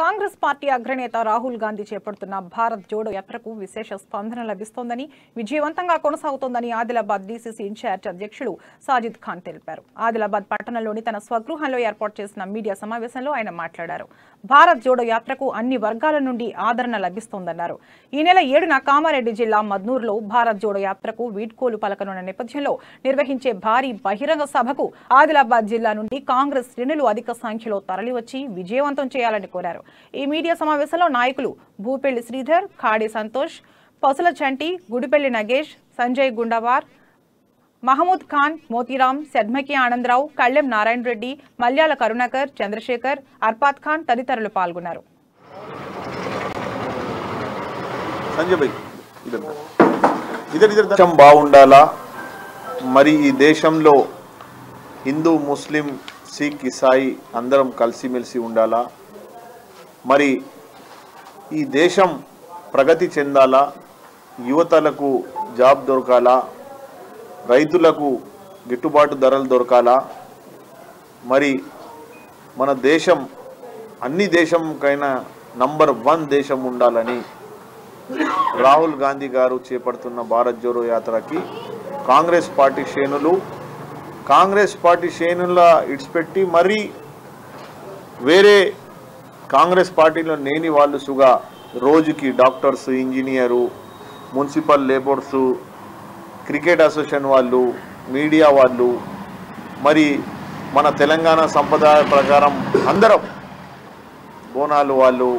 Congress party అగ్రనేత రాహుల్ గాంధీ చేపడుతున్న భారత్ జోడో యాత్రకు విశేష స్పందన లభిస్తోందని, విజయవంతంగా కొనసాగుతోందని ఆదిలాబాద్ డీసీసీ ఇన్ఛార్జ్ అధ్యక్షుడు సాజిద్ ఖాన్ తెలిపారు. ఆదిలాబాద్ పట్టణంలోని తన స్వగృహంలో ఏర్పాటు చేసిన మీడియా సమావేశంలో ఆయన మాట్లాడారు. భారత్ జోడో యాత్రకు అన్ని వర్గాల నుండి ఆదరణ లభిస్తోందన్నారు. ఈ నెల 7న కామారెడ్డి జిల్లా మద్నూరులో భారత్ జోడో యాత్రకు వీడ్కోలు పలకనున్న నేపథ్యంలో నిర్వహించే భారీ బహిరంగ సభకు ఆదిలాబాద్ జిల్లా నుండి కాంగ్రెస్ శ్రేణులు అధిక సంఖ్యలో తరలివచ్చి విజయవంతం చేయాలని కోరారు. ఈ మీడియా సమావేశంలో నాయకులు భూపెల్లి శ్రీధర్, ఖాడి సంతోష్, పసుల చంటి, గుడిపెల్లి నగేష్, సంజయ్ గుండవార్, మహమూద్ ఖాన్, మోతీరాం, సెద్మకి ఆనందరావు, కళ్లెం నారాయణ రెడ్డి, మల్యాల కరుణాకర్, చంద్రశేఖర్, అర్పాత్ ఖాన్ తదితరులు పాల్గొన్నారు. బాగుండాలా, మరి ఈ దేశంలో హిందూ, ముస్లిం, సిక్, ఇసాయి అందరం కలిసిమెలిసి ఉండాలా, మరి ఈ దేశం ప్రగతి చెందాలా, యువతలకు జాబ్ దొరకాలా, రైతులకు గిట్టుబాటు ధరలు దొరకాలా, మరి మన దేశం అన్ని దేశంకైనా నంబర్ 1 దేశం ఉండాలని రాహుల్ గాంధీ గారు చేపడుతున్న భారత్ జోడో యాత్రకి కాంగ్రెస్ పార్టీ శ్రేణుల ఇడిచిపెట్టి మరి వేరే కాంగ్రెస్ పార్టీలో లేని వాళ్ళు సుగా రోజుకి doctors, engineer, municipal labours, cricket association వాళ్ళు, మీడియా వాళ్ళు, మరి మన తెలంగాణ సంప్రదాయ ప్రకారం అందరం బోనాలు వాళ్ళు